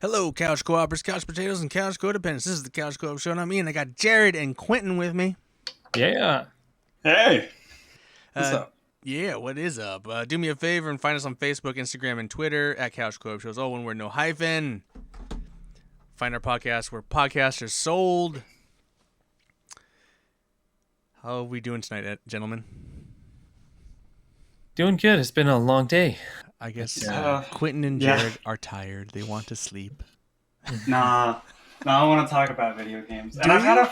Hello, Couch Co-opers, Couch Potatoes, and Couch Codependents. This is the Couch Co-op Show, not me, and I got Jared and Quentin with me. Yeah. Hey. What's up? Yeah, what is up? Do me a favor and find us on Facebook, Instagram, and Twitter at Couch Co-op Shows. All one word, no hyphen. Find our podcast where podcasts are sold. How are we doing tonight, gentlemen? Doing good. It's been a long day. I guess Quentin and Jared are tired. They want to sleep. Nah, I want to talk about video games. And I've got a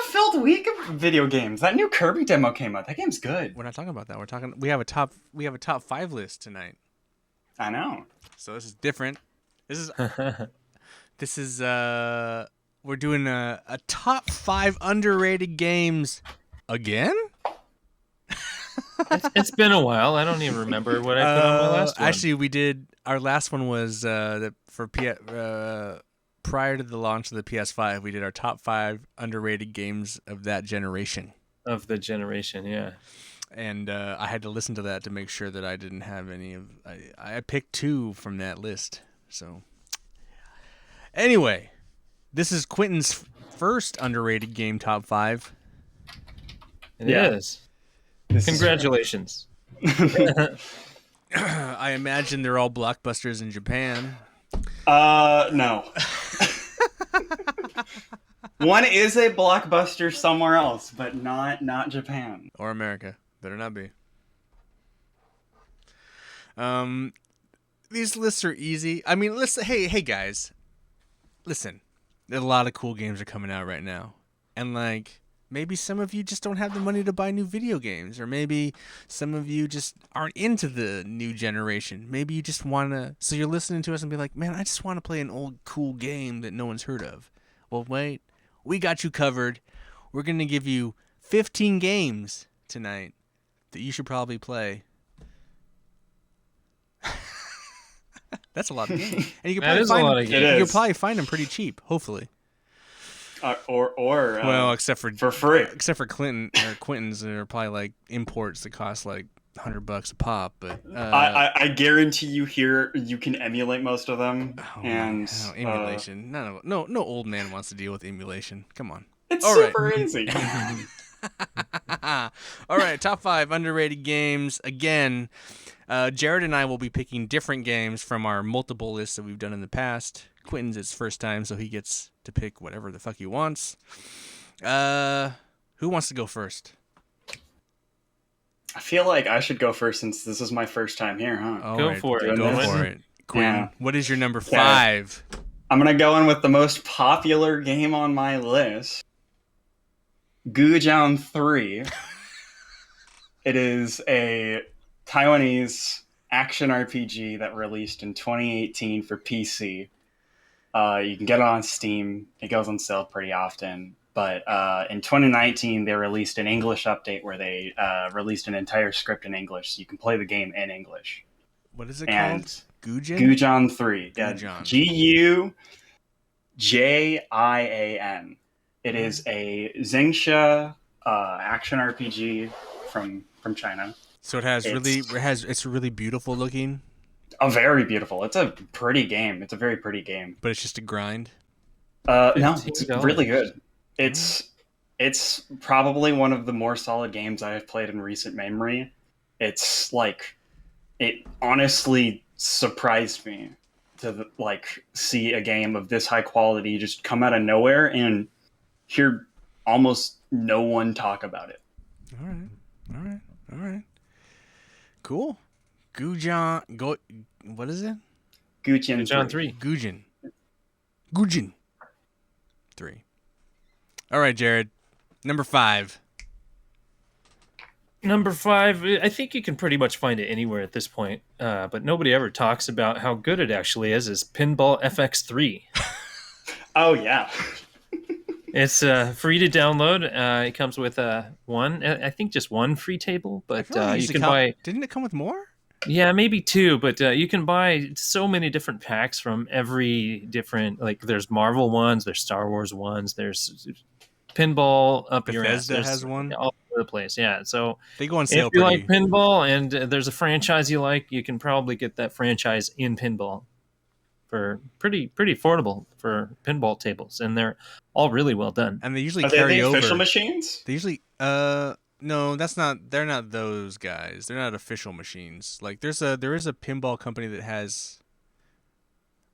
filled week of video games. That new Kirby demo came out. That game's good. We're not talking about that. We have a top 5 list tonight. I know. So this is different. This is we're doing a top 5 underrated games again. It's been a while. I don't even remember what I put on my last one. Actually, we did. Our last one was prior to the launch of the PS5. We did our top 5 underrated games of that generation. Of the generation, yeah. And I had to listen to that to make sure that I didn't have any of. I picked 2 from that list. So anyway, this is Quentin's first underrated game top 5. It is. Congratulations. I imagine they're all blockbusters in Japan. No. One is a blockbuster somewhere else, but not Japan. Or America. Better not be. These lists are easy. I mean, listen, hey guys. Listen. A lot of cool games are coming out right now. And maybe some of you just don't have the money to buy new video games, or maybe some of you just aren't into the new generation. Maybe you just want to, so you're listening to us and be like, man, I just want to play an old cool game that no one's heard of. Well, wait, we got you covered. We're going to give you 15 games tonight that you should probably play. That's a lot of games. And you can probably find them pretty cheap, hopefully. Except for free. Except for Quentin's, they're probably imports that cost $100 a pop. But I guarantee you here you can emulate most of them. Emulation. No old man wants to deal with emulation. Come on. It's super easy. All right, top 5 underrated games. Again, Jared and I will be picking different games from our multiple lists that we've done in the past. Quentin's his first time, so he gets to pick whatever the fuck he wants. Who wants to go first? I feel like I should go first since this is my first time here, huh? Go for it. Quentin, what is your number 5? I'm going to go in with the most popular game on my list. Gujown 3. It is a Taiwanese action RPG that released in 2018 for PC. You can get it on Steam. It goes on sale pretty often. But in 2019, they released an English update where they released an entire script in English, so you can play the game in English. What is it called? Gujown? Gujown 3. Yeah, Gujown. Gujian. It is a Zhengxia action RPG from China. So it's really beautiful looking. Oh, very beautiful. It's a pretty game. It's a very pretty game. But it's just a grind? No, it's really good. It's probably one of the more solid games I have played in recent memory. It honestly surprised me to see a game of this high quality just come out of nowhere and hear almost no one talk about it. All right. Cool. Gujown. What is it? Gujown 3. Gujown 3. All right, Jared. Number 5. Number 5, I think you can pretty much find it anywhere at this point, but nobody ever talks about how good it actually is Pinball Fx3. Oh, yeah. It's free to download. It comes with just one free table, but you can buy... Didn't it come with more? Yeah, maybe 2, but you can buy so many different packs from every different... there's Marvel ones, there's Star Wars ones, there's pinball up your ass. Bethesda has one? All over the place, yeah. So they go on sale. If you like pinball and there's a franchise you like, you can probably get that franchise in pinball for pretty affordable for pinball tables, and they're all really well done. And they usually Are carry they the over. official machines? They usually no, that's not. They're not those guys. They're not official machines. Like there is a pinball company that has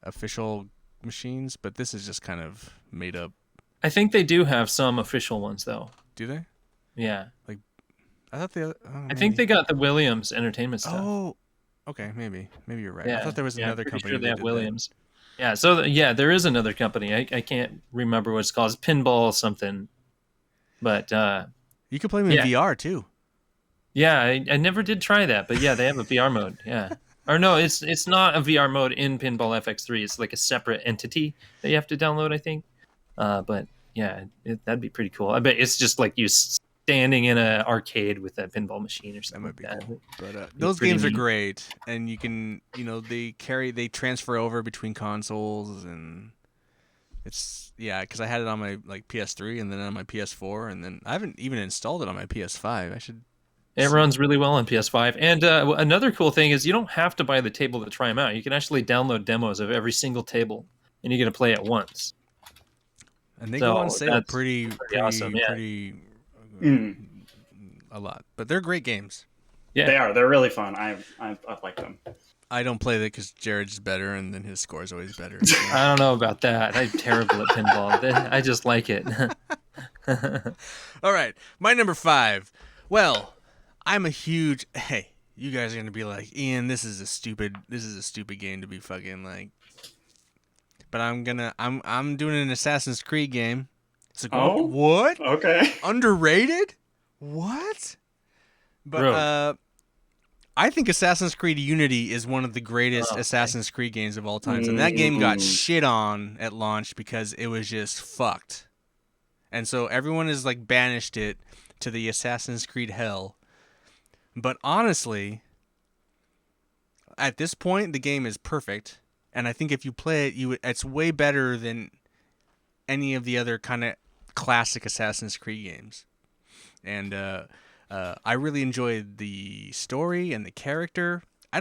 official machines, but this is just kind of made up. I think they do have some official ones though. Do they? Yeah. I thought they. I think they got the Williams Entertainment stuff. Oh, okay, maybe you're right. Yeah. I thought there was another pretty company. Sure they that have did Williams. Yeah. So there is another company. I can't remember what it's called. It's Pinball something. But you could play them in VR too. Yeah, I never did try that, but yeah, they have a VR mode. Yeah. Or no, it's not a VR mode in Pinball Fx3. It's like a separate entity that you have to download, I think. But yeah, that'd be pretty cool. I bet it's just like you standing in an arcade with that pinball machine or something. That might be cool. But those games are great, and you can, they transfer over between consoles, and it's because I had it on my PS3 and then on my PS4, and then I haven't even installed it on my PS5. I should. It runs really well on PS5. And another cool thing is you don't have to buy the table to try them out. You can actually download demos of every single table, and you get to play it once. And they go on sale pretty awesome. Yeah. A lot, but they're great games. Yeah, they are. They're really fun. I like them. I don't play that because Jared's better, and then his score is always better. I don't know about that. I'm terrible at pinball. I just like it. All right, my number 5. Well, I'm a huge. Hey, you guys are gonna be like, Ian, this is a stupid game to be fucking like. But I'm doing an Assassin's Creed game. It's like, what? Okay. Underrated? What? But I think Assassin's Creed Unity is one of the greatest Assassin's Creed games of all time. And that game got shit on at launch because it was just fucked. And so everyone has banished it to the Assassin's Creed hell. But honestly, at this point, the game is perfect. And I think if you play it, it's way better than any of the other kind of classic Assassin's Creed games. And I really enjoyed the story and the character. I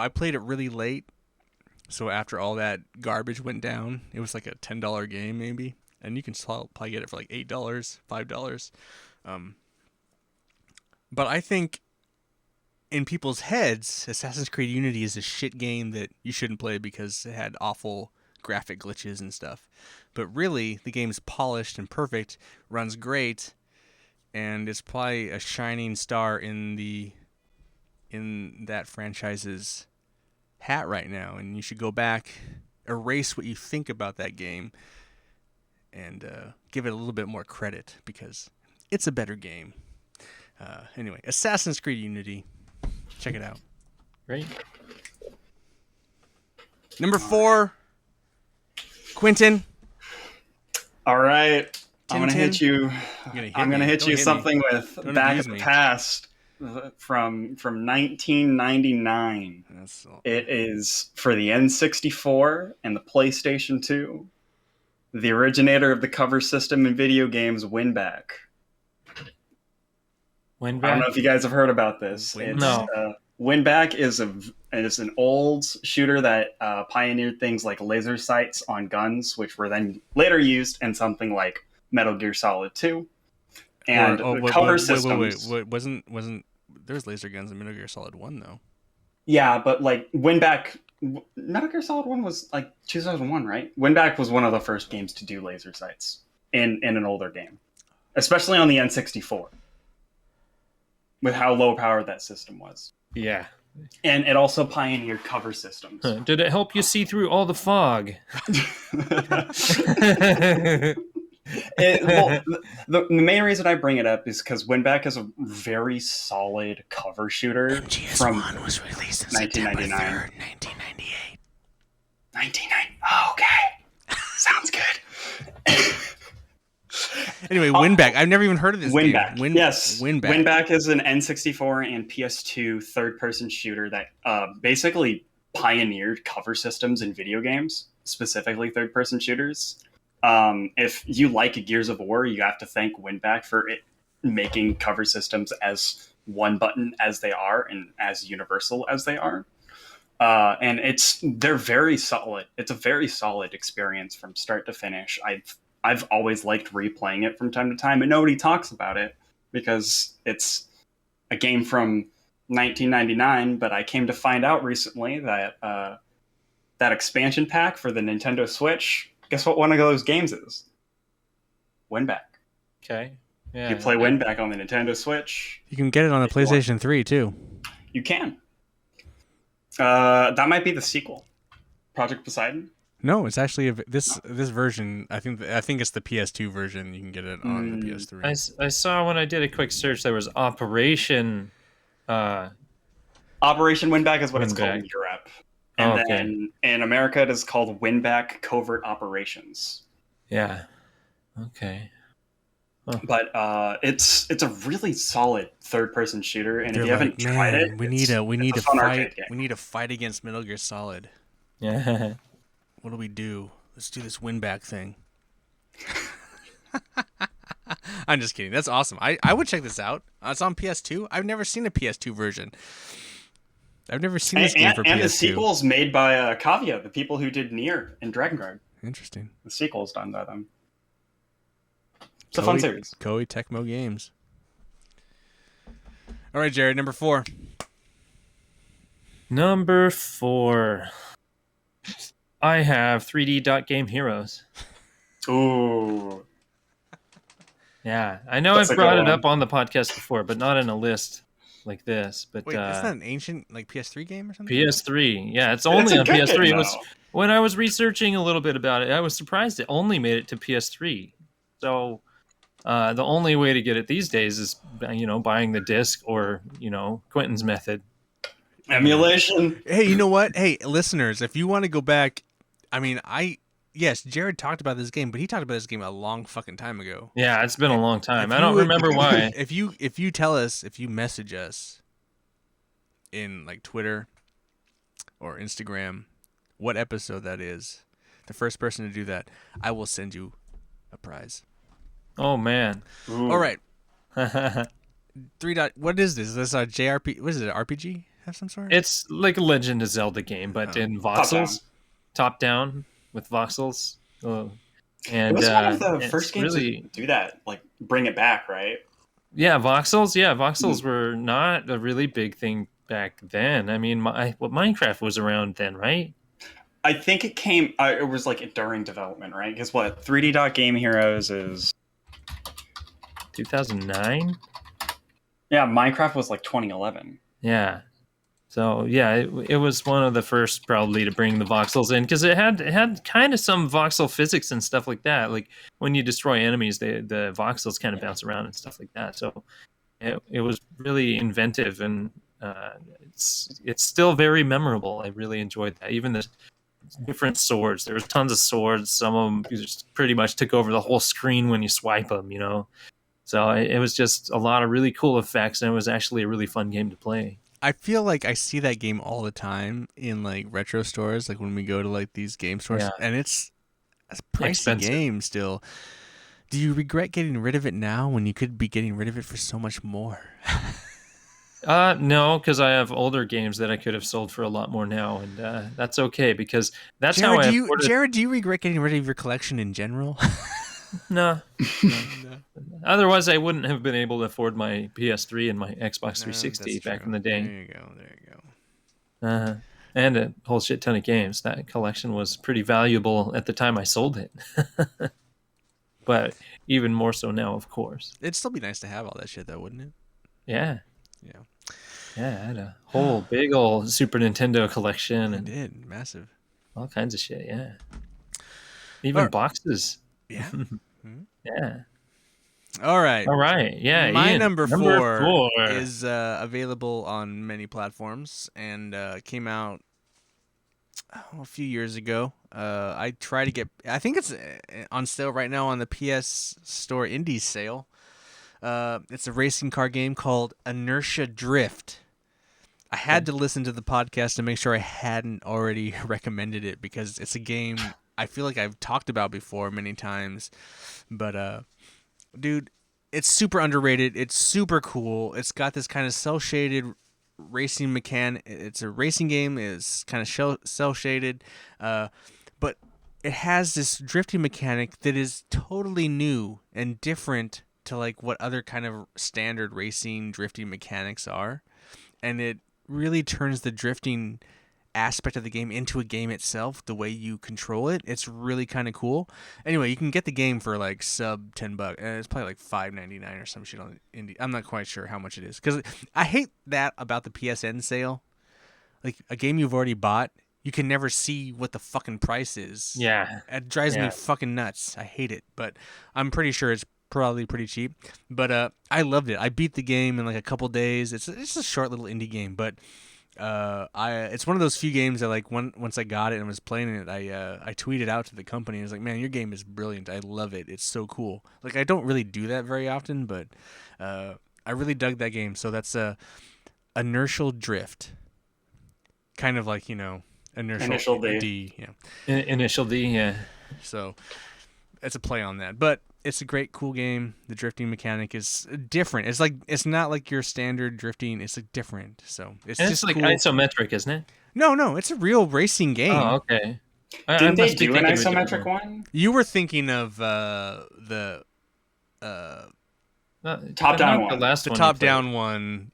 played it really late. So after all that garbage went down, it was like a $10 game maybe. And you can probably get it for like $8, $5. But I think in people's heads, Assassin's Creed Unity is a shit game that you shouldn't play because it had awful graphic glitches and stuff. But really, the game's polished and perfect, runs great, and it's probably a shining star in that franchise's hat right now. And you should go back, erase what you think about that game, and give it a little bit more credit because it's a better game. Anyway, Assassin's Creed Unity. Check it out. Great. Number 4, Quentin. All right. I'm Tintin. gonna hit you. I'm gonna hit Don't you hit something with Don't Back abuse in the me. Past from 1999. It is for the N64 and the PlayStation 2. The originator of the cover system in video games, Winback. Winback? I don't know if you guys have heard about this. No. Winback is an old shooter that pioneered things like laser sights on guns, which were then later used in something like Metal Gear Solid 2. And cover systems. Wait, wasn't there's laser guns in Metal Gear Solid 1 though? Yeah, but Winback, Metal Gear Solid 1 was 2001, right? Winback was one of the first games to do laser sights in an older game, especially on the N64. With how low powered that system was. Yeah. And it also pioneered cover systems. Did it help you see through all the fog? The main reason I bring it up is because Winback is a very solid cover shooter. MGS1 was released in 1999. September 3rd, 1998. 1990. Oh, okay. Sounds good. Anyway, Winback. I've never even heard of this Winback. game. Yes. Winback. Winback is an N64 and PS2 third-person shooter that basically pioneered cover systems in video games, specifically third-person shooters. If you like Gears of War, you have to thank Winback for it making cover systems as one button as they are and as universal as they are. And they're very solid. It's a very solid experience from start to finish. I've always liked replaying it from time to time, and nobody talks about it because it's a game from 1999. But I came to find out recently that that expansion pack for the Nintendo Switch, guess what one of those games is? Winback. Okay. Yeah. You play Winback on the Nintendo Switch. You can get it on the PlayStation 3 too. You can. That might be the sequel, Project Poseidon. No, it's actually this version. I think it's the PS2 version. You can get it on the PS3. I saw when I did a quick search there was Operation Winback is what it's called Winback. in Europe. And okay. then in America, it is called Winback Covert Operations. Yeah. Okay. But it's a really solid third-person shooter, and They're if you haven't tried it, we need to fun fight. arcade game. We need to fight against Metal Gear Solid. Yeah. What do we do? Let's do this Winback thing. I'm just kidding. That's awesome. I would check this out. It's on PS2. I've never seen a PS2 version. I've never seen this game for PS2. And the sequel's made by Kavia, the people who did Nier and Dragon Guard. Interesting. The sequel's done by them. It's a fun series. Koei Tecmo Games. All right, Jared, number 4. Number 4. I have 3D Dot Game Heroes. Ooh. Yeah, I know That's I've a good brought it one. up on the podcast before, but not in a list like this. But Wait, isn't that an ancient PS3 game or something? PS3, yeah, it's It's only a on good PS3. game, It was though. when I was researching a little bit about it. I was surprised it only made it to PS3. So the only way to get it these days is buying the disc or Quentin's method. Emulation. Hey, you know what? Hey, listeners, if you want to go back, I mean, yes, Jared talked about this game, but he talked about this game a long fucking time ago. Yeah, it's been a long time. If I don't you- remember why. If you tell us, if you message us in like Twitter or Instagram, what episode that is, the first person to do that, I will send you a prize. Oh man. Ooh. All right. What is this? Is this a JRP? What is it? An RPG of some sort? It's like a Legend of Zelda game, but in voxels, top down with voxels. And It was one of the it's first games really, to do that, like bring it back, right? yeah, voxels. Yeah, voxels were not a really big thing back then. I mean, Minecraft was around then, right? I think it came. It was like during development, right? Because 3D Dot Game Heroes is 2009. yeah. Minecraft was like 2011. Yeah. So yeah, it was one of the first probably to bring the voxels in because it had kind of some voxel physics and stuff like that. Like when you destroy enemies, the voxels kind of bounce around and stuff like that. So it was really inventive and it's still very memorable. I really enjoyed that. Even the different swords. There was tons of swords. Some of them just pretty much took over the whole screen when you swipe them. So it was just a lot of really cool effects, and it was actually a really fun game to play. I feel like I see that game all the time in like retro stores, like when we go to like these game stores, Yeah. and it's a pricey Expensive. game still. Do you regret getting rid of it now when you could be getting rid of it for so much more? No, because I have older games that I could have sold for a lot more now, and that's okay because that's how I afforded. Jared, do you regret getting rid of your collection in general? No. Otherwise, I wouldn't have been able to afford my PS3 and my Xbox 360 back in the day. There you go. And a whole shit ton of games. That collection was pretty valuable at the time I sold it. But even more so now, of course. It'd still be nice to have all that shit, though, wouldn't it? Yeah. Yeah. Yeah, I had a whole big old Super Nintendo collection It and did, massive. all kinds of shit, yeah. Even boxes. Yeah. Yeah. All right. All right. Yeah. My Ian, number four four is available on many platforms and came out a few years ago. I try to get. I think it's on sale right now on the PS Store Indies sale. It's a racing car game called Inertia Drift. I had to listen to the podcast to make sure I hadn't already recommended it because it's a game I feel like I've talked about before many times. But dude, it's super underrated. It's super cool. It's got this kind of cell shaded racing mechanic. It's a racing game. It's kind of cell shaded, but it has this drifting mechanic that is totally new and different to like what other kind of standard racing drifting mechanics are, and it really turns the drifting aspect of the game into a game itself. The way you control it, it's really kind of cool. Anyway, you can get the game for like sub $10. It's probably like $5.99 or some shit on indie. I'm not quite sure how much it is, because I hate that about the PSN sale. Like a game you've already bought, you can never see what the fucking price is. Yeah. It drives me Yeah. fucking nuts. I hate it, but I'm pretty sure it's probably pretty cheap. But I loved it. I beat the game in like a couple days. It's a short little indie game, but it's one of those few games that like once I got it and was playing it, I tweeted out to the company. I was like, "Man, your game is brilliant. I love it. It's so cool." Like I don't really do that very often, but I really dug that game. So that's Inertial Drift, kind of like Inertial D. Yeah. Initial D, yeah. So it's a play on that, but it's a great, cool game. The drifting mechanic is different. It's not like your standard drifting. It's like different. So it's And just it's like cool. isometric, isn't it? No, it's a real racing game. Oh, okay. Didn't they must be do an thinking of a different isometric one? You were thinking of the Top-down not one. The last the one you top played. down one.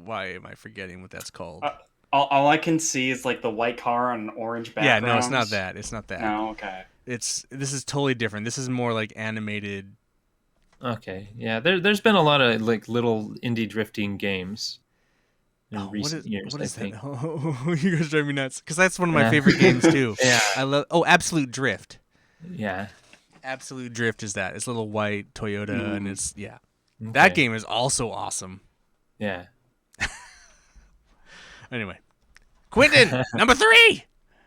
Why am I forgetting what that's called? All I can see is like the white car on an orange Yeah, background. no, it's not that. It's not that. No, okay. This is totally different. This is more like animated. Okay, yeah. There's been a lot of like little indie drifting games in recent years. What I is think. that? Oh, you guys drive me nuts. Because that's one of my Yeah. favorite games too. Yeah. I love. Oh, Absolute Drift. Yeah. Absolute Drift is that. It's a little white Toyota, and it's Okay. That game is also awesome. Yeah. Anyway, Quentin, number 3.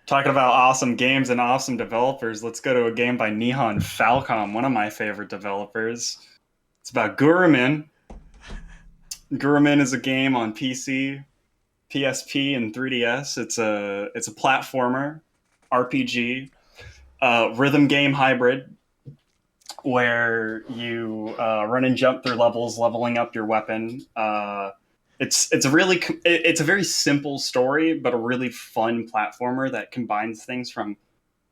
Talking about awesome games and awesome developers, let's go to a game by Nihon Falcom, one of my favorite developers. It's about Gurumin. Gurumin is a game on PC, PSP, and 3DS. It's a platformer, RPG, rhythm game hybrid, where you run and jump through levels, leveling up your weapon. It's a very simple story, but a really fun platformer that combines things from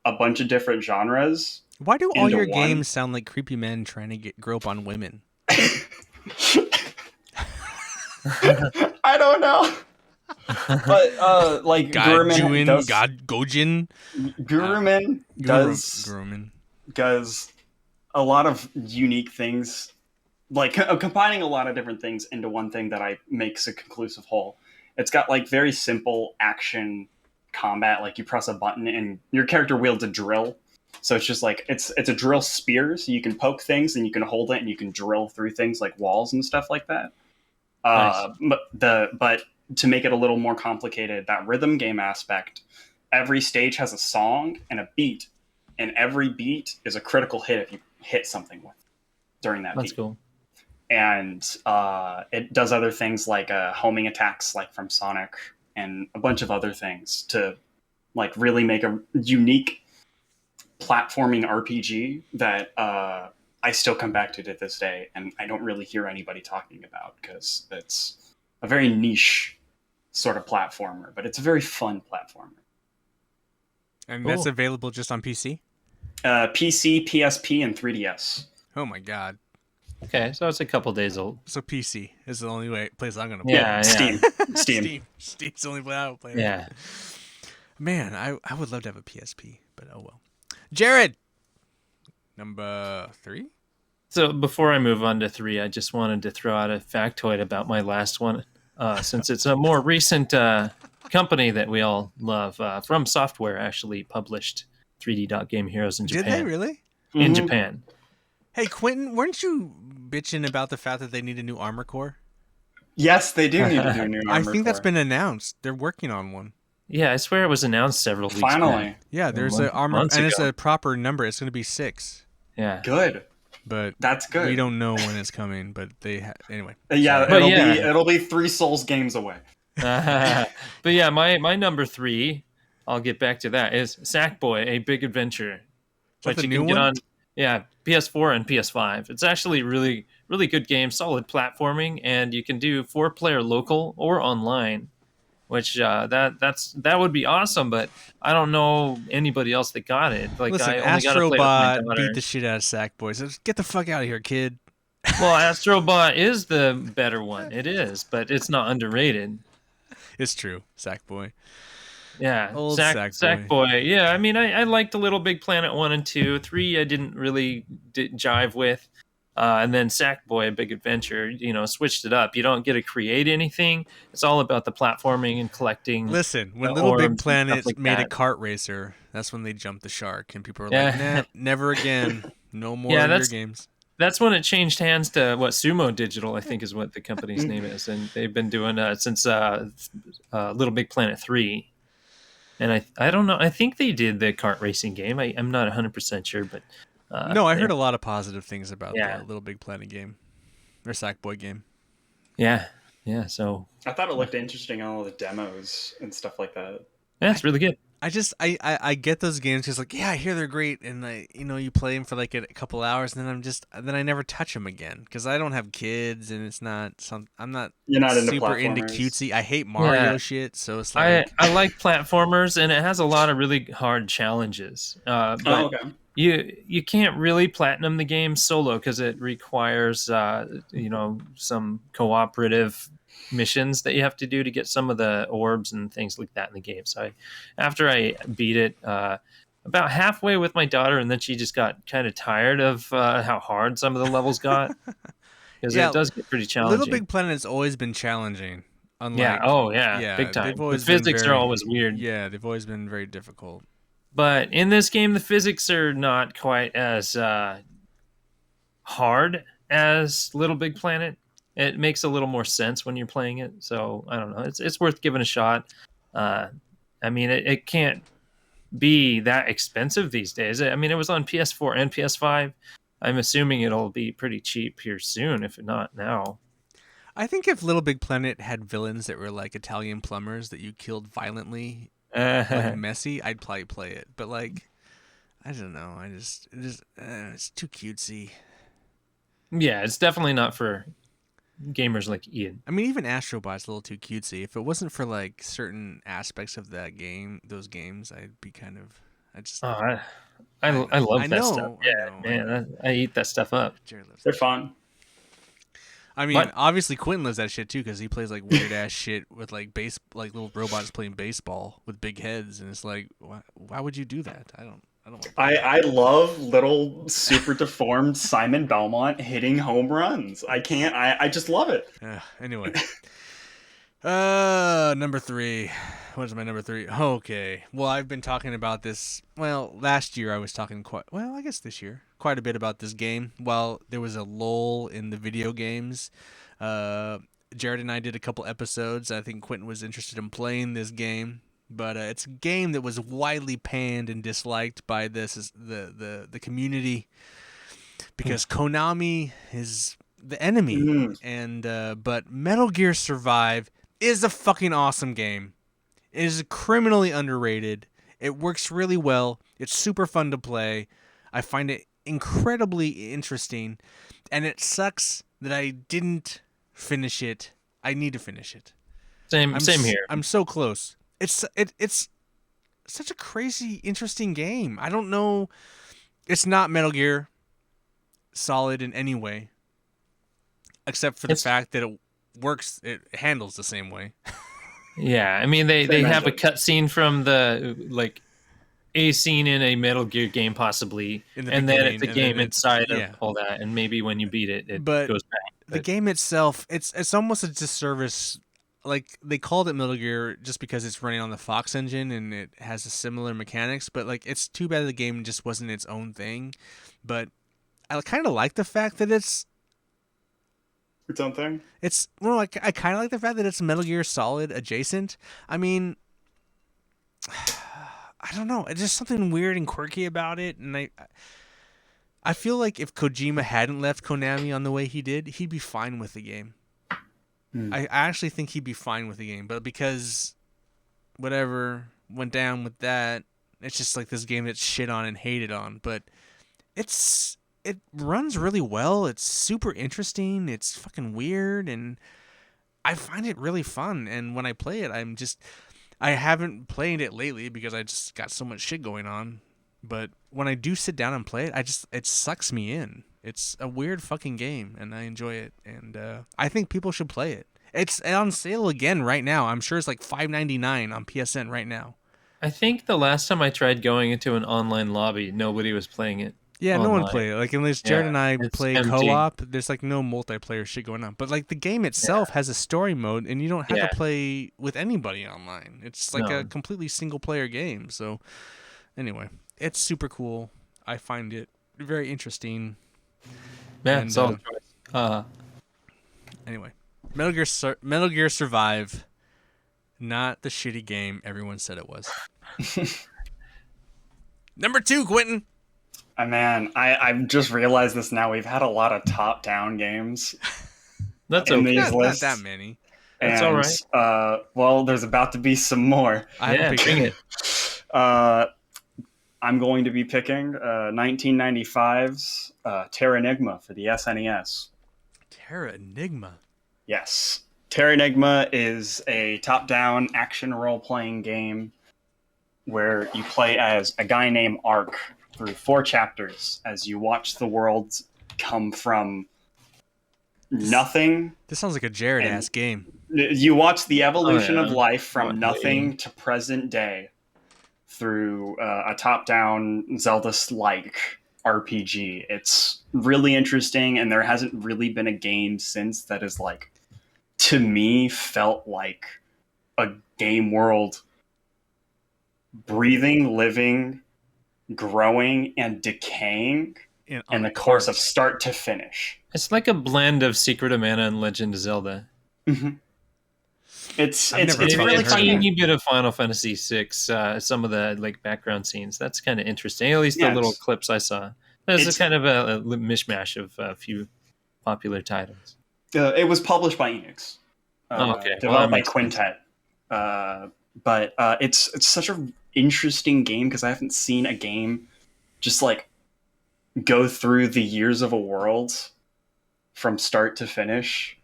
a bunch of different genres. Why do all into your one. games sound like creepy men trying to grope on women? I don't know, but like Gurumin does a lot of unique things, like combining a lot of different things into one thing that makes a conclusive whole. It's got like very simple action combat, like you press a button and your character wields a drill. So it's just like it's a drill spear, so you can poke things and you can hold it and you can drill through things like walls and stuff like that. Nice. But to make it a little more complicated, that rhythm game aspect, every stage has a song and a beat, and every beat is a critical hit if you hit something with during that That's beat. cool. And it does other things like homing attacks, like from Sonic, and a bunch of other things to like really make a unique platforming RPG that I still come back to this day, and I don't really hear anybody talking about because it's a very niche sort of platformer, but it's a very fun platformer. And Cool. that's available just on PC? PC, PSP, and 3DS. Oh my god. Okay, so it's a couple days old. So PC is the only place I'm going to play. Yeah, Steam. Steam's the only way I will play. Yeah. Man, I would love to have a PSP, but oh well. Jared, number 3? So before I move on to 3, I just wanted to throw out a factoid about my last one, since it's a more recent company that we all love. From Software actually published 3D Dot Game Heroes in Japan. Did they really? In Mhm. Japan. Hey, Quentin, weren't you bitching about the fact that they need a new Armor Core? Yes, they do need to do a new I Armored think that's Core. been announced. They're working on one. Yeah, I swear it was announced several weeks Finally. back. Yeah, there's month- a Armor, months and it's ago. a proper number. It's going to be 6, Yeah. Good. but That's good. we don't know when it's coming. But anyway. Yeah, But yeah. it'll be 3 Souls games away. But yeah, my number 3, I'll get back to that, is Sackboy: A Big Adventure. that Which the you new can get one? on. Yeah, PS4 and PS5. It's actually really, really good game, solid platforming, and you can do 4-player local or online, which that would be awesome. But I don't know anybody else that got it. Like Listen, I only got to play it with my Astrobot beat daughter. the shit out of Sackboy. So just get the fuck out of here, kid. Well, Astrobot is the better one. It is, but it's not underrated. It's true, Sackboy. Yeah, Old Sackboy. Sackboy. Yeah, I mean, I liked the Little Big Planet 1 and 2. 3, I didn't really jive with. And then Sackboy, A Big Adventure, switched it up. You don't get to create anything. It's all about the platforming and collecting Listen, when the Little Big orbs and stuff Planet like made a that. kart racer, that's when they jumped the shark, and people were like, Yeah. "Nah, never again. No more Yeah, of your games." That's when it changed hands to what Sumo Digital, I think, is what the company's name is, and they've been doing since Little Big Planet 3. And I don't know. I think they did the kart racing game. I'm not 100% sure, but No, I heard a lot of positive things about Yeah. the Little Big Planet game or Sackboy game. yeah. So I thought it looked interesting on all the demos and stuff like that. yeah, it's really good. I get those games because like I hear they're great and you play them for like a couple hours and then I never touch them again because I don't have kids and it's not I'm not You're not into super into platformers. cutesy. I hate Mario Yeah. shit, so it's like I like platformers, and it has a lot of really hard challenges. But Oh, okay. you can't really platinum the game solo because it requires some cooperative missions that you have to do to get some of the orbs and things like that in the game. So after I beat it about halfway with my daughter, and then she just got kind of tired of how hard some of the levels got because Yeah, it does get pretty challenging. Little Big Planet has always been challenging. Unlike, yeah, big time. they've The always been physics are very- always weird. Yeah, they've always been very difficult. But in this game, the physics are not quite as hard as Little Big Planet. It makes a little more sense when you're playing it. So I don't know. It's worth giving a shot. I mean, it can't be that expensive these days. I mean, it was on PS4 and PS5. I'm assuming it'll be pretty cheap here soon, if not now. I think if Little Big Planet had villains that were like Italian plumbers that you killed violently, like Messi, I'd probably play it. But like, I don't know. It's too cutesy. Yeah, it's definitely not for gamers like Ian. I mean, even Astrobot's a little too cutesy. If it wasn't for like certain aspects of those games, I'd be kind of. I love that know, stuff. I Yeah, know, man, I eat that stuff up. Jared loves They're that. fun. I mean, But- obviously Quentin loves that shit too because he plays like weird ass shit with like little robots playing baseball with big heads, and it's like, why would you do that? I don't. Want I love little super deformed Simon Belmont hitting home runs. I just love it. Anyway. Number 3. What is my number 3? Okay. Well, I've been talking about this. Well, last year I was talking I guess this year, quite a bit about this game. While there was a lull in the video games, Jared and I did a couple episodes. I think Quentin was interested in playing this game, but it's a game that was widely panned and disliked by the community because Konami is the enemy. And but Metal Gear Survive is a fucking awesome game. It is criminally underrated. It works really well. It's super fun to play. I find it incredibly interesting, and it sucks that I didn't finish it. I need to finish it. Same here. I'm so close. It's such a crazy, interesting game. I don't know. It's not Metal Gear Solid in any way, except for the fact that it works. It handles the same way. Yeah, I mean they have a cutscene from the a scene in a Metal Gear game possibly, and then it's a game inside of all that, and maybe when you beat it, it goes back. But the game itself, it's almost a disservice. Like they called it Metal Gear just because it's running on the Fox engine and it has a similar mechanics. But like, it's too bad the game just wasn't its own thing. But I kind of like the fact that it's own thing. It's I kind of like the fact that it's Metal Gear Solid adjacent. I mean, I don't know. It's just something weird and quirky about it, and I feel like if Kojima hadn't left Konami on the way he did, he'd be fine with the game. I actually think he'd be fine with the game, but because whatever went down with that, it's just like this game that's shit on and hated on. But it runs really well. It's super interesting. It's fucking weird, and I find it really fun. And when I play it, I haven't played it lately because I just got so much shit going on. But when I do sit down and play it, it sucks me in. It's a weird fucking game, and I enjoy it. And I think people should play it. It's on sale again right now. I'm sure it's like $5.99 on PSN right now. I think the last time I tried going into an online lobby, nobody was playing it. Yeah, online. no one played it. Like, unless Jared and I it's play empty. co-op, there's like no multiplayer shit going on. But like the game itself has a story mode, and you don't have to play with anybody online. It's like a completely single player game. So anyway, it's super cool. I find it very interesting. Yeah, solid choice. Anyway, Metal Gear Survive, not the shitty game everyone said it was. Number 2, Quentin. Man, I've just realized this now. We've had a lot of top-down games. That's in okay. these lists. Not that many. That's all right. Well, there's about to be some more. I haven't picked bring it. I'm going to be picking 1995's Terra Enigma for the SNES. Terra Enigma. Yes. Terra Enigma is a top-down action role-playing game where you play as a guy named Ark through 4 chapters as you watch the world come from nothing. This sounds like a Jared-ass game. You watch the evolution of life from What nothing to present day through a top-down Zelda-like RPG. It's really interesting, and there hasn't really been a game since that is like, to me, felt like a game world breathing, living, growing, and decaying in the course of start to finish. It's like a blend of Secret of Mana and Legend of Zelda. Mm-hmm. It's really a fun. teeny bit of Final Fantasy VI. Some of the like background scenes. That's kind of interesting. At least the little clips I saw. There's kind of a mishmash of a few popular titles. It was published by Enix. Okay. Developed by Quintet. But it's such an interesting game because I haven't seen a game just like go through the years of a world from start to finish,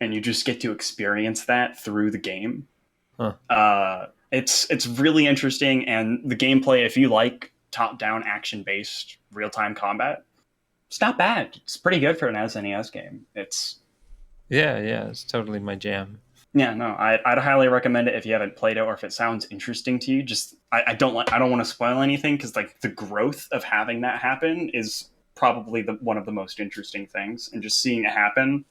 and you just get to experience that through the game. Huh. It's really interesting, and the gameplay, if you like top-down action-based real-time combat, it's not bad. It's pretty good for an SNES game. It's totally my jam. Yeah, no, I'd highly recommend it if you haven't played it or if it sounds interesting to you. Just I don't want to spoil anything because like the growth of having that happen is probably one of the most interesting things, and just seeing it happen,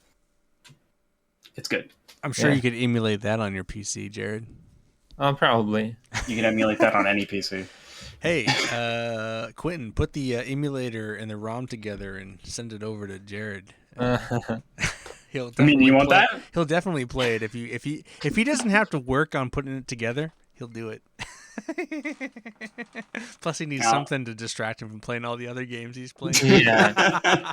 it's good. I'm sure you could emulate that on your PC, Jared. Probably. You can emulate that on any PC. Hey, Quentin, put the emulator and the ROM together and send it over to Jared. You want that? He'll definitely play it if he doesn't have to work on putting it together. He'll do it. Plus, he needs something to distract him from playing all the other games he's playing. Yeah.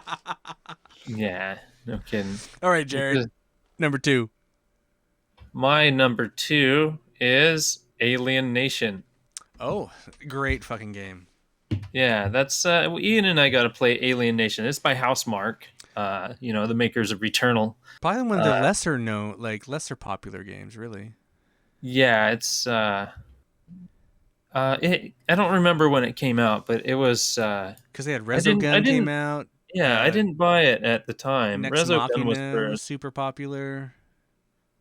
Yeah. No kidding. All right, Jared. Number 2. My number 2 is Alien Nation. Oh, great fucking game. Yeah, that's Ian and I got to play Alien Nation. It's by Housemarque. The makers of Returnal. Probably one of the lesser popular games, really. Yeah, it's I don't remember when it came out, but it was because they had Resogun came out. Yeah, I didn't buy it at the time. Next Resogun was super popular.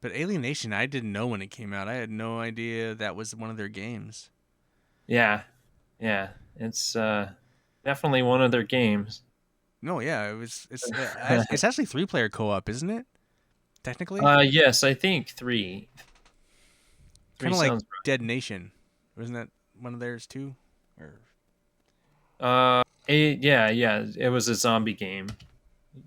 But Alien Nation, I didn't know when it came out. I had no idea that was one of their games. Yeah. It's definitely one of their games. No, yeah, it's actually 3-player co-op, isn't it? Technically. Yes, I think 3. Kind of like Dead Nation, wasn't that one of theirs too? Or it was a zombie game.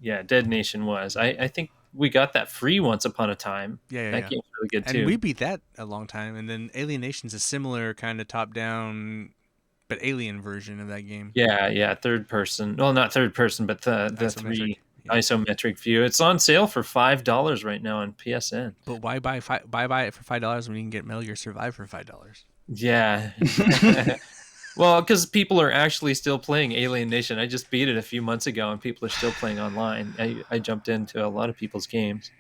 Yeah, Dead Nation was. I think we got that free once upon a time. Yeah. That game's really good too. And we beat that a long time. And then Alien Nation's a similar kind of top-down, but alien version of that game. Yeah, third person. Well, not third person, but the isometric. Isometric view. It's on sale for $5 right now on PSN. But why buy it for $5 when you can get Metal Gear Survive for $5? Yeah. Well, because people are actually still playing Alien Nation. I just beat it a few months ago, and people are still playing online. I jumped into a lot of people's games,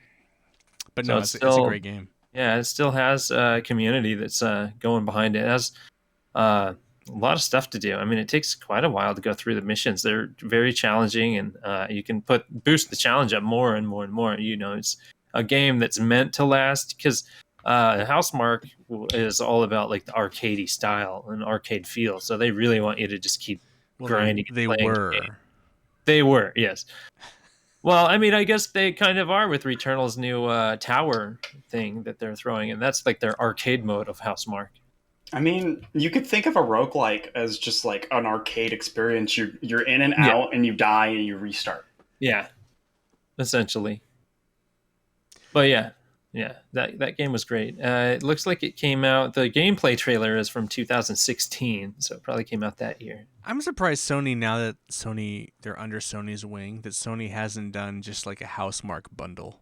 But so no, it's a great game. yeah, it still has a community that's going behind it. It has a lot of stuff to do. I mean, it takes quite a while to go through the missions. They're very challenging, and you can boost the challenge up more and more and more. You know, it's a game that's meant to last because Housemarque is all about like the arcadey style and arcade feel. So they really want you to just keep grinding. They and playing the were. game. They were, yes. Well, I mean, I guess they kind of are with Returnal's new tower thing that they're throwing, and that's like their arcade mode of Housemarque. I mean, you could think of a roguelike as just like an arcade experience. You're in and out, and you die and you restart. Yeah, essentially. But yeah, that game was great. It looks like it came out. The gameplay trailer is from 2016, so it probably came out that year. I'm surprised Sony, now that they're under Sony's wing, that Sony hasn't done just like a Housemarque bundle.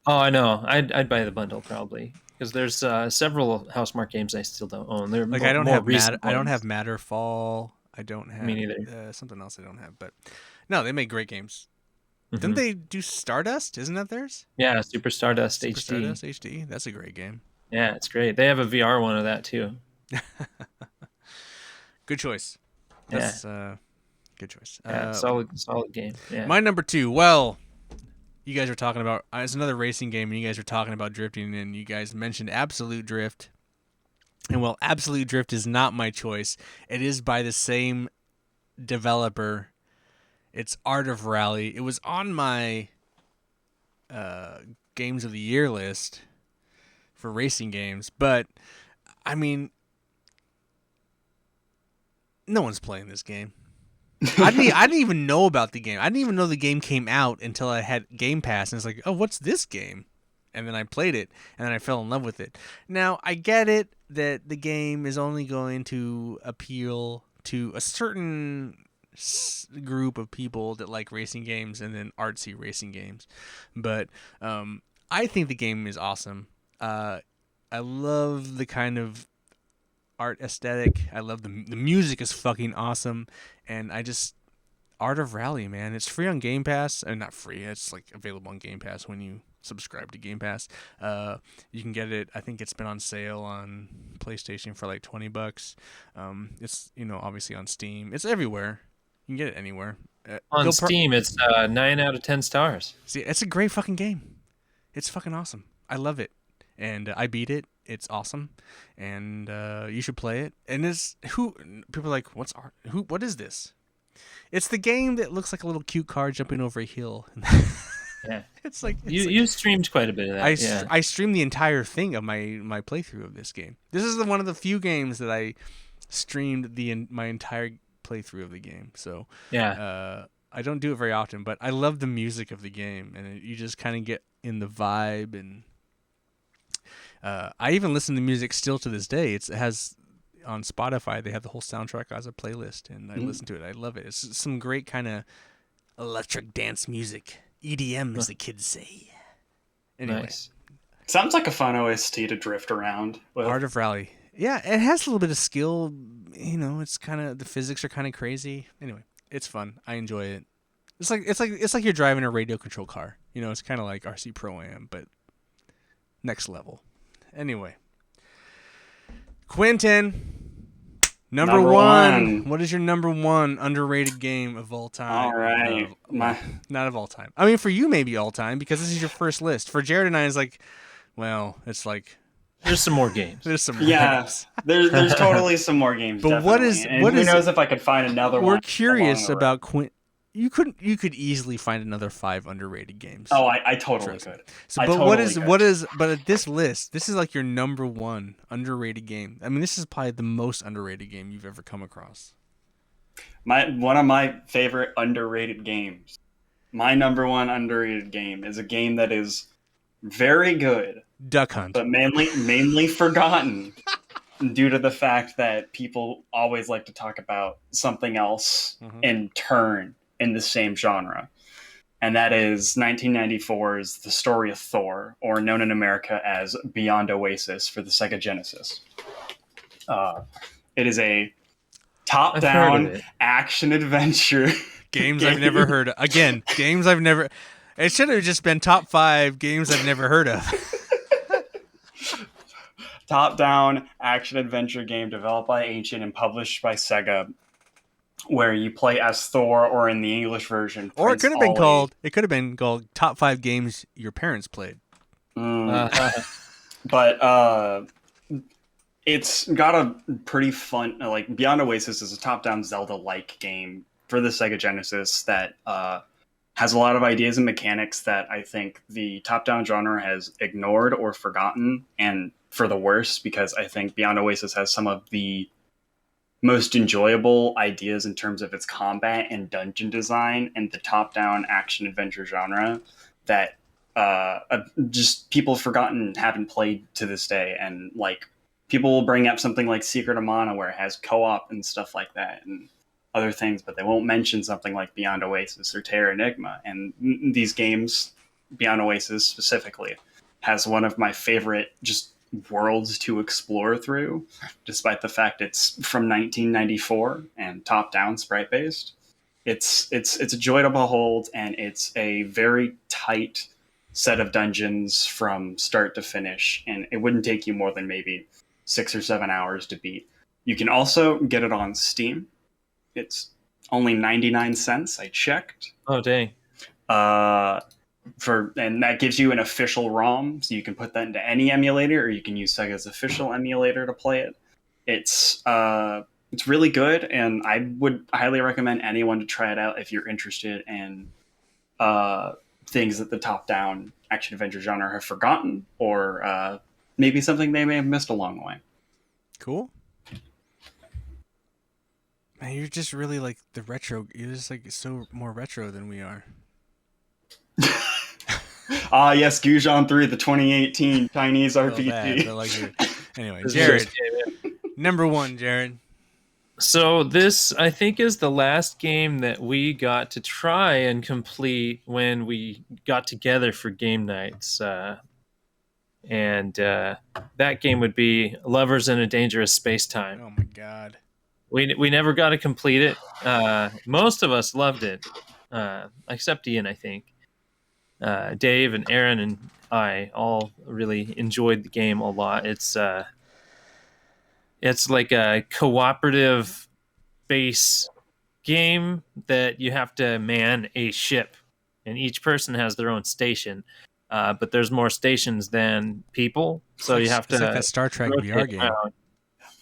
Oh, I know. I'd buy the bundle probably because there's several Housemarque games I still don't own. They're Like more, I don't more have recent I don't ones. have Matterfall. I don't have Me neither. Something else I don't have. But no, they make great games. Mhm. Didn't they do Stardust? Isn't that theirs? Yeah, Super Stardust Super HD. Stardust HD. That's a great game. Yeah, it's great. They have a VR one of that too. Good choice. That's good choice. Yeah, solid game. Yeah. My number 2. Well, you guys were talking about it's another racing game, and you guys were talking about drifting, and you guys mentioned Absolute Drift. And well, Absolute Drift is not my choice. It is by the same developer. It's Art of Rally. It was on my Games of the Year list for racing games, but I mean, no one's playing this game. I didn't even know about the game. I didn't even know the game came out until I had Game Pass, and it's like, oh, what's this game? And then I played it, and then I fell in love with it. Now, I get it that the game is only going to appeal to a certain group of people that like racing games and then artsy racing games. But I think the game is awesome. I love the kind of art aesthetic. I love the music is fucking awesome. And Art of Rally, man. It's free on Game Pass. Not free. It's like available on Game Pass when you subscribe to Game Pass. You can get it. I think it's been on sale on PlayStation for like $20. It's obviously on Steam. It's everywhere. You can get it anywhere. On Steam, it's 9 out of 10 stars. See, it's a great fucking game. It's fucking awesome. I love it, and I beat it. It's awesome, and you should play it. And people are like, what's art? What is this? It's the game that looks like a little cute car jumping over a hill. Yeah, it's like you streamed quite a bit of that. I streamed the entire thing of my playthrough of this game. This is one of the few games that I streamed my entire playthrough of the game. So yeah, I don't do it very often, but I love the music of the game, and you just kind of get in the vibe. And I even listen to music still to this day. It has on Spotify. They have the whole soundtrack as a playlist, and I listen to it. I love it. It's some great kind of electric dance music, EDM, as the kids say. Anyway, nice. Sounds like a fun OST to drift around with. Art of Rally. Yeah, it has a little bit of skill. It's kind of the physics are kind of crazy. Anyway, it's fun. I enjoy it. It's like you're driving a radio control car. It's kind of like RC Pro-Am, but next level. Anyway, Quentin, number one. What is your number one underrated game of all time? All right, not of all time. I mean, for you maybe all time because this is your first list. For Jared and I, it's like, well, it's like. There's some more games. There's some more games. There's totally some more games. But definitely. Who knows if I could find another one? We're curious about Quint. You could easily find another 5 underrated games. Oh, I totally could. So, but what is this list? This is like your number one underrated game. I mean, this is probably the most underrated game you've ever come across. One of my favorite underrated games. My number one underrated game is a game that is very good. Duck Hunt. But mainly forgotten due to the fact that people always like to talk about something else in turn in the same genre. And that is 1994's The Story of Thor, or known in America as Beyond Oasis for the Sega Genesis. It is a Top-down it. action adventure. Games I've never heard of. Again, games I've never. It should have just been top 5 games I've never heard of. Top-down action adventure game developed by Ancient and published by Sega, where you play as Thor, or in the English version, Or it Prince could have been Ollie. called. It could have been called top 5 games your parents played. But it's got a pretty fun, like, Beyond Oasis is a top-down Zelda-like game for the Sega Genesis that has a lot of ideas and mechanics that I think the top-down genre has ignored or forgotten, and for the worse, because I think Beyond Oasis has some of the most enjoyable ideas in terms of its combat and dungeon design and the top-down action-adventure genre that just people have forgotten, haven't played to this day. And, like, people will bring up something like Secret of Mana, where it has co-op and stuff like that, and other things, but they won't mention something like Beyond Oasis or Terra Enigma. And these games, Beyond Oasis specifically, has one of my favorite just worlds to explore through, despite the fact it's from 1994 and top-down sprite-based. It's a joy to behold, and it's a very tight set of dungeons from start to finish, and it wouldn't take you more than maybe 6 or 7 hours to beat. You can also get it on Steam. It's only 99 cents. I checked. Oh, dang. And that gives you an official ROM, so you can put that into any emulator, or you can use Sega's official emulator to play it. It's really good, and I would highly recommend anyone to try it out if you're interested in things that the top-down action-adventure genre have forgotten, or maybe something they may have missed along the way. Cool. Man, you're just really like the retro. You're just like so more retro than we are. Yes, Gujown 3, the 2018 Chinese RPG. Bad, but like anyway, Jared, number 1, Jared. So this, I think, is the last game that we got to try and complete when we got together for game nights. And that game would be Lovers in a Dangerous Space-Time. Oh my god. We never got to complete it. Most of us loved it, except Ian, I think. Dave and Aaron and I all really enjoyed the game a lot. It's like a cooperative base game that you have to man a ship, and each person has their own station. But there's more stations than people, so you have to. It's like that Star Trek VR game. Around.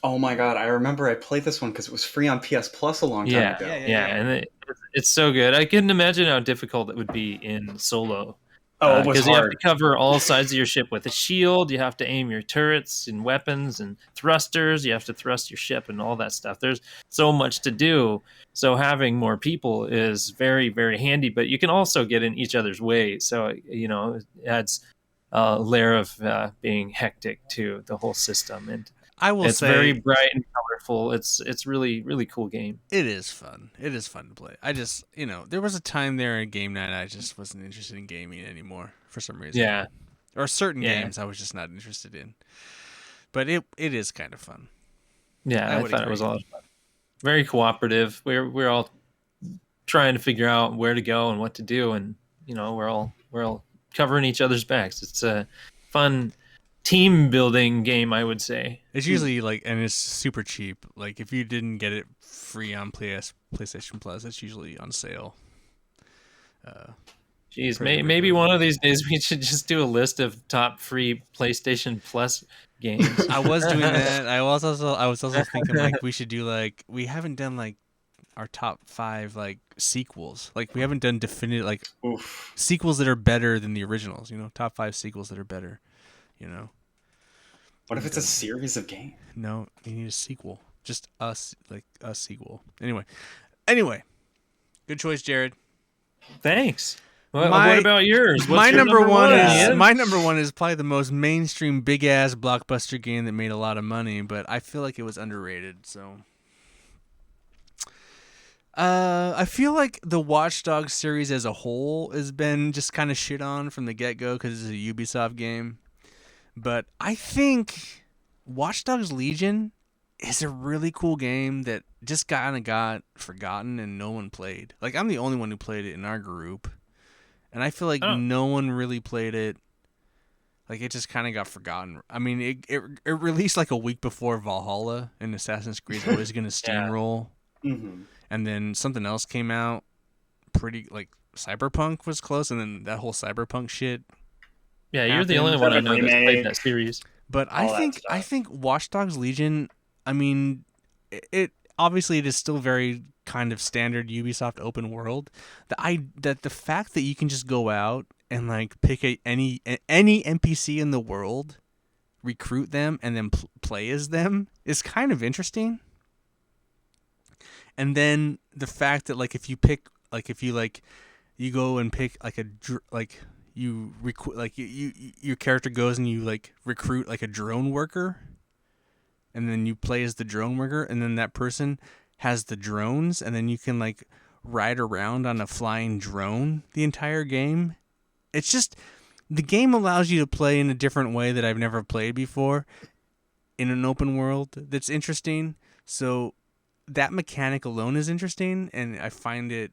Oh my god, I remember I played this one because it was free on PS Plus a long time ago. Yeah, and it's so good. I couldn't imagine how difficult it would be in solo. Oh, it was because you have to hard. cover all sides of your ship with a shield. You have to aim your turrets and weapons and thrusters. You have to thrust your ship and all that stuff. There's so much to do. So having more people is very, very handy. But you can also get in each other's way. So it adds a layer of being hectic to the whole system. And I will it's say very bright and colorful. It's really, really cool game. it is fun. It is fun to play. I just, there was a time there in game night I just wasn't interested in gaming anymore for some reason. Yeah. Or certain games I was just not interested in. But it is kind of fun. Yeah, I thought it was a lot of fun. Very cooperative. We're all trying to figure out where to go and what to do, and we're all covering each other's backs. It's a fun team building game, I would say. It's usually and it's super cheap. Like if you didn't get it free on PlayStation Plus, it's usually on sale. Jeez, maybe one of these days we should just do a list of top free PlayStation Plus games. I was doing that. I was also thinking we should do we haven't done our top 5 sequels. We haven't done definitive sequels that are better than the originals. Top 5 sequels that are better. What if it's a series of games? No, you need a sequel. Just a sequel. Anyway, good choice, Jared. Thanks. What about yours? My number one is probably the most mainstream big ass blockbuster game that made a lot of money, but I feel like it was underrated. So, I feel like the Watchdog series as a whole has been just kind of shit on from the get go because it's a Ubisoft game. But I think Watch Dogs Legion is a really cool game that just kind of got forgotten and no one played. Like, I'm the only one who played it in our group, and I feel like Oh. no one really played it. Like, it just kind of got forgotten. I mean, it released like a week before Valhalla, and Assassin's Creed is always going to steamroll. Mm-hmm. And then something else came out pretty, like, Cyberpunk was close, and then that whole Cyberpunk shit. Yeah, you're the happened. only one I Seven know that's played remake. that series. But All that I stuff. think Watch Dogs Legion, I mean, it obviously it is still very kind of standard Ubisoft open world. That the fact that you can just go out and like pick any NPC in the world, recruit them, and then play as them is kind of interesting. And then the fact that like if you pick you go and pick like you your character goes and you like recruit like a drone worker, and then you play as the drone worker, and then that person has the drones, and then you can like ride around on a flying drone the entire game. It's just the game allows you to play in a different way that I've never played before in an open world that's interesting. So that mechanic alone is interesting, and I find it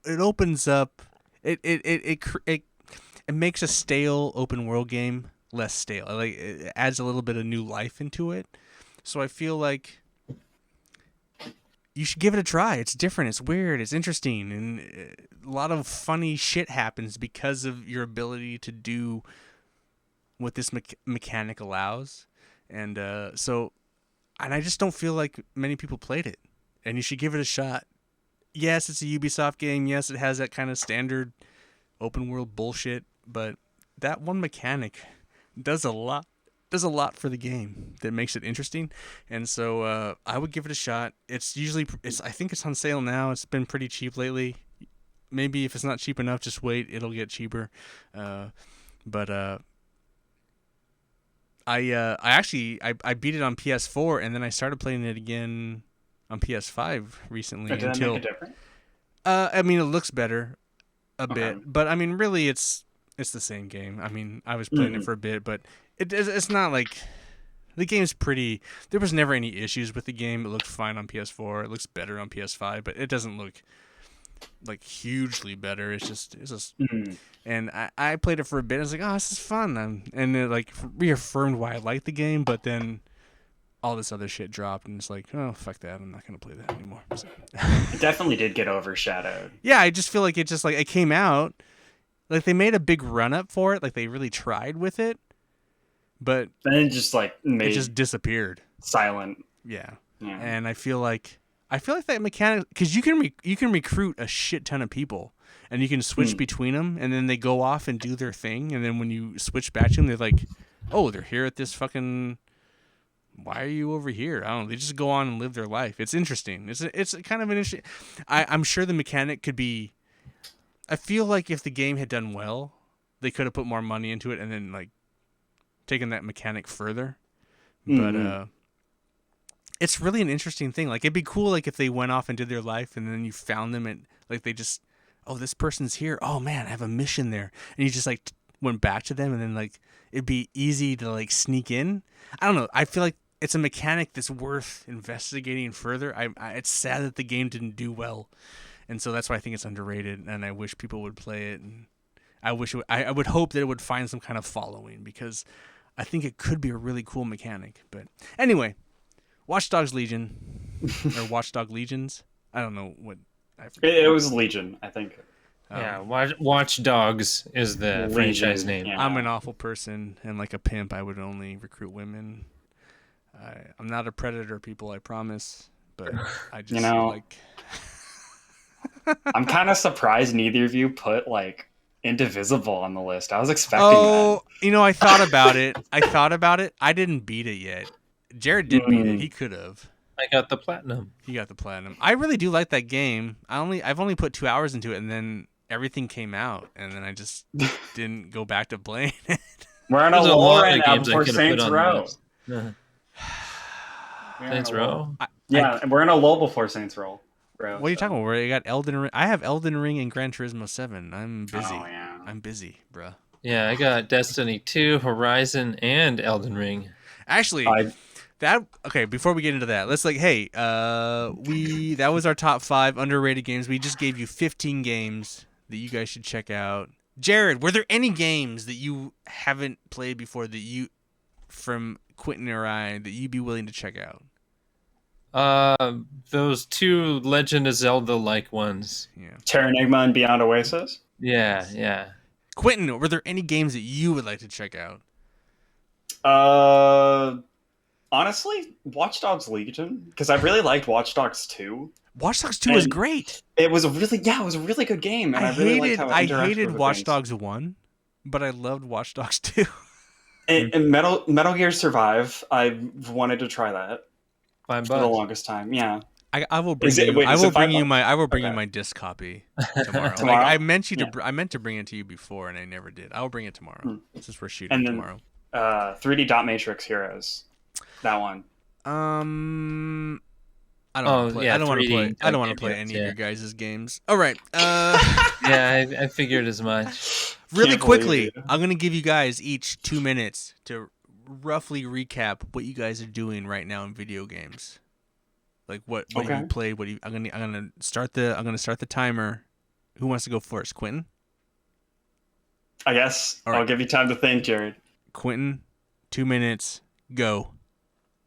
opens up it makes a stale open world game less stale. Like, it adds a little bit of new life into it. So I feel like you should give it a try. It's different, it's weird, it's interesting, and a lot of funny shit happens because of your ability to do what this mechanic allows. And and I just don't feel like many people played it, and you should give it a shot. Yes, it's a Ubisoft game. Yes, it has that kind of standard open world bullshit, but that one mechanic does a lot for the game that makes it interesting. And so I would give it a shot. I think it's on sale now. It's been pretty cheap lately. Maybe if it's not cheap enough, just wait, it'll get cheaper. But I beat it on PS4, and then I started playing it again on PS5 recently. Did that make a difference? I mean, it looks better a Okay. bit, but I mean, really, it's the same game. I mean, I was playing it for a bit, but it's not like the game's pretty. There was never any issues with the game. It looked fine on PS4. It looks better on PS5, but it doesn't look like hugely better. It's just. And I played it for a bit. I was like, oh, this is fun, and it like reaffirmed why I liked the game. But then all this other shit dropped, and it's like, oh, fuck that. I'm not gonna play that anymore. So. It definitely did get overshadowed. Yeah, I just feel like it came out, like they made a big run up for it, like they really tried with it, but Then it just like it just disappeared. silent. Yeah, Yeah. and I feel like that mechanic, because you can recruit a shit ton of people, and you can switch between them, and then they go off and do their thing, and then when you switch back to them, they're like, oh, they're here at this fucking. Why are you over here? I don't know. They just go on and live their life. It's interesting. It's kind of an interesting. I'm sure the mechanic could be. I feel like if the game had done well, they could have put more money into it and then like taken that mechanic further. But it's really an interesting thing. Like, it'd be cool like if they went off and did their life, and then you found them, and like they just, oh, this person's here. Oh man, I have a mission there, and you just like went back to them, and then like it'd be easy to like sneak in. I don't know. I feel like it's a mechanic that's worth investigating further. It's sad that the game didn't do well, and so that's why I think it's underrated. And I wish people would play it, and I would hope that it would find some kind of following, because I think it could be a really cool mechanic. But anyway, Watch Dogs Legion or Watchdog Legions. I don't know what. It was Legion, I think. Yeah, Watch Dogs is the franchise name. Yeah. I'm an awful person, and like a pimp, I would only recruit women. I'm not a predator, people, I promise. But I just like. I'm kind of surprised neither of you put like Indivisible on the list. I was expecting that. I thought about it. I didn't beat it yet. Jared did beat it. He could have. I got the platinum. He got the platinum. I really do like that game. I've only put 2 hours into it, and then everything came out, and then I just didn't go back to playing it. We're on a There's a lull lot right of now games I before could have Saints put on the Row. list. Saints Row? Yeah, we're in a lull before Saints Row. What are you talking about? Where you got Elden Ring? I have Elden Ring and Gran Turismo 7. I'm busy. Oh, yeah. I'm busy, bruh. Yeah, I got Destiny 2, Horizon, and Elden Ring. Actually, Okay, before we get into that, let's that was our top 5 underrated games. We just gave you 15 games that you guys should check out. Jared, were there any games that you haven't played before from Quentin or I, that you'd be willing to check out? Those 2 Legend of Zelda-like ones. Yeah. Terranigma and Beyond Oasis? Yeah. Quentin, were there any games that you would like to check out? Honestly, Watch Dogs Legion, because I really liked Watch Dogs 2. Watch Dogs 2 is great. It was a really good game, and I really liked how it interacted I hated with Watch things. Dogs 1, but I loved Watch Dogs 2. And Metal Gear Survive, I wanted to try that $5 for the longest time. Yeah. I will bring Is it- you. wait, I is will it bring $5? you my. I will bring you Okay. my disc copy tomorrow. Tomorrow? Like, I meant Yeah. I meant to bring it to you before, and I never did. I will bring it tomorrow. Since we're shooting And then- tomorrow. 3D Dot Matrix Heroes. That one. I don't want to play. yeah, I don't want to 3D play. I don't want to type play games, any of yeah. your guys' games. All right. Yeah, I figured as much. Really Can't believe quickly, it. I'm gonna give you guys each 2 minutes to roughly recap what you guys are doing right now in video games. Like what have Okay. you played? I'm gonna start the timer. Who wants to go first? Quentin. I guess All right. I'll give you time to think, Jared. Quentin, 2 minutes. Go.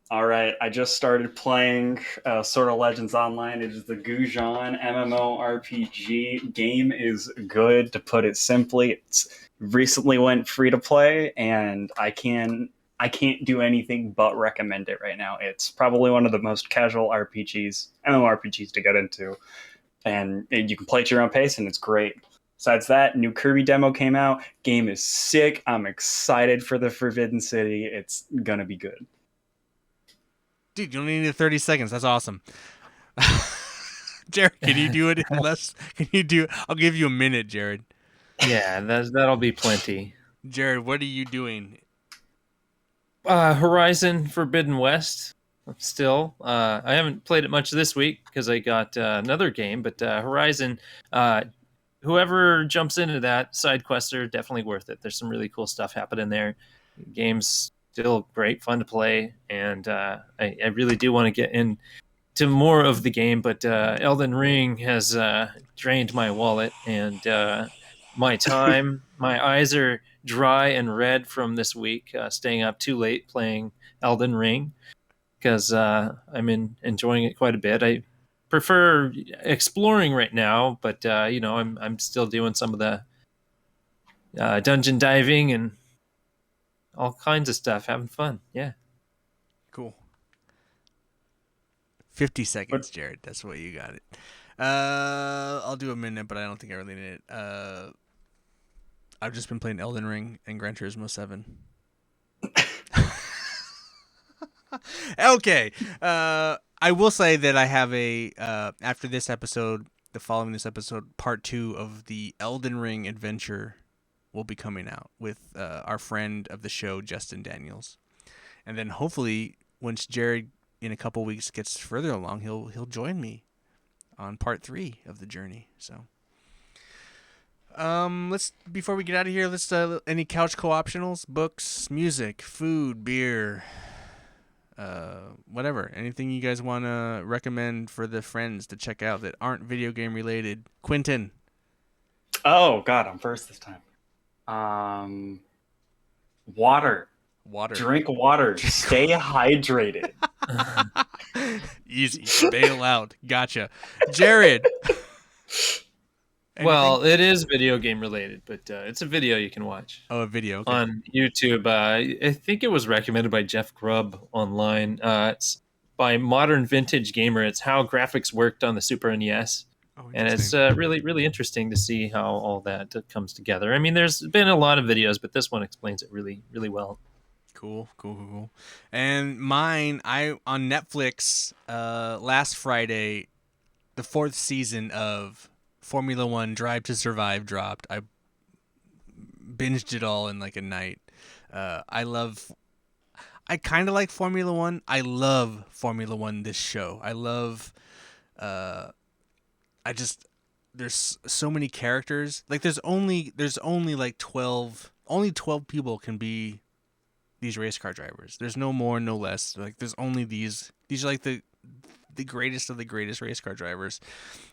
All right, I just started playing Sword of Legends Online. It is the Gujown MMORPG. Game is good, to put it simply. It's recently went free to play, and I can't do anything but recommend it right now. It's probably one of the most casual MMORPGs to get into, and you can play at your own pace, and it's great. Besides that, new Kirby demo came out. Game is sick. I'm excited for the Forbidden City. It's gonna be good. Dude, you only need 30 seconds. That's awesome. Jared, can you do it in less? I'll give you a minute, Jared. Yeah, that'll be plenty. Jared, what are you doing? Horizon Forbidden West. Still, I haven't played it much this week because I got another game. But Horizon, whoever jumps into that side quests are definitely worth it. There's some really cool stuff happening there. Game's still great, fun to play, and I really do want to get into more of the game. But Elden Ring has drained my wallet and my time. My eyes are dry and red from this week, staying up too late playing Elden Ring, because I'm enjoying it quite a bit. I prefer exploring right now, but I'm still doing some of the dungeon diving and all kinds of stuff, having fun. Yeah. Cool. 50 seconds, Jared. That's what you got it. I'll do a minute, but I don't think I really need it. I've just been playing Elden Ring and Gran Turismo 7. Okay. I will say that I have after this episode, following this episode, part 2 of the Elden Ring adventure will be coming out with our friend of the show, Justin Daniels. And then hopefully, once Jared in a couple weeks gets further along, he'll join me on part 3 of the journey. So, before we get out of here, let's any couch co-optionals, books, music, food, beer, whatever. Anything you guys want to recommend for the friends to check out that aren't video game related. Quentin. Oh God, I'm first this time. Water. Drink water. Stay hydrated. Easy. Bail out. Gotcha. Jared. Well, it is video game related, but it's a video you can watch. Oh, a video. Okay. On YouTube. I think it was recommended by Jeff Grubb online. It's by Modern Vintage Gamer. It's how graphics worked on the Super NES. Oh, And it's really, really interesting to see how all that comes together. I mean, there's been a lot of videos, but this one explains it really, really well. Cool. And mine, on Netflix last Friday, the 4th season of Formula One Drive to Survive dropped. I binged it all in like a night. I kind of like Formula One. I love Formula One, this show. I love... there's so many characters. Like there's only like 12 people can be these race car drivers. There's no more, no less. Like there's only these. These are like the greatest of the greatest race car drivers,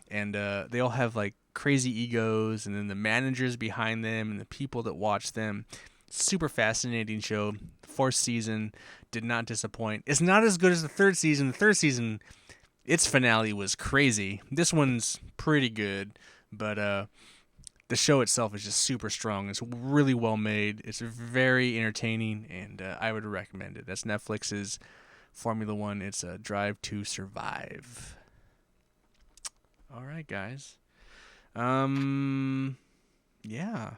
and they all have like crazy egos, and then the managers behind them and the people that watch them. Super fascinating show. The 4th season did not disappoint. It's not as good as the 3rd season. The 3rd season, its finale was crazy. This one's pretty good, but the show itself is just super strong. It's really well made. It's very entertaining, and I would recommend it. That's Netflix's Formula One. It's a Drive to Survive. All right, guys. Yeah.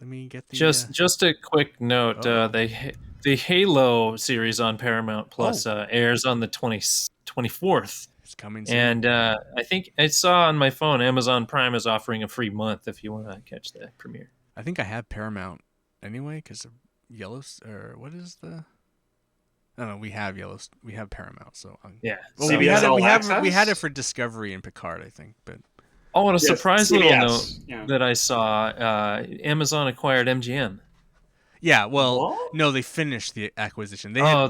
Let me get the just a quick note. The Halo series on Paramount Plus airs on the 24th. It's coming soon. And I think I saw on my phone Amazon Prime is offering a free month if you want to catch the premiere. I think I have Paramount anyway because of or what is the? No, we have we have Paramount. So yeah. Well, we had it for Discovery and Picard, I think, but. Oh, and a surprise little note that I saw: Amazon acquired MGM. Yeah, well, no, they finished the acquisition. They were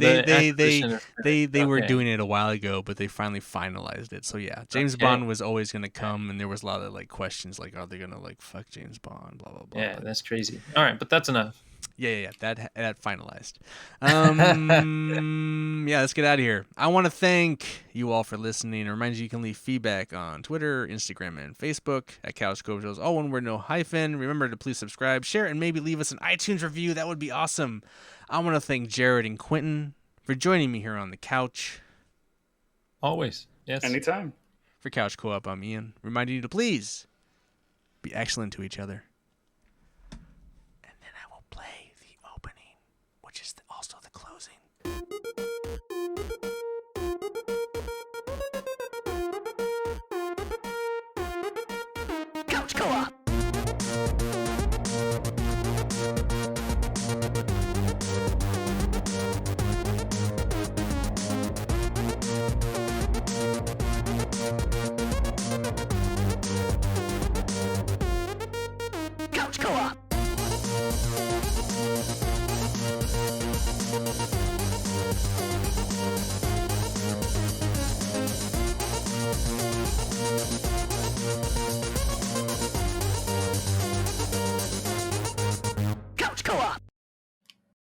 doing it a while ago, but they finally finalized it. So yeah, James Bond was always going to come, and there was a lot of like questions, like, are they going to like fuck James Bond? Blah blah blah. Yeah, that's crazy. All right, but that's enough. Yeah, that finalized. Yeah, let's get out of here. I want to thank you all for listening. I remind you can leave feedback on Twitter, Instagram, and Facebook at Couch Gojos. All one word, no hyphen. Remember to please subscribe, share, and maybe leave us an iTunes review. That would be awesome. I want to thank Jared and Quentin for joining me here on the couch. Always. Yes. Anytime. For Couch Co-op, I'm Ian. Reminding you to please be excellent to each other. Play the opening, which is also the closing.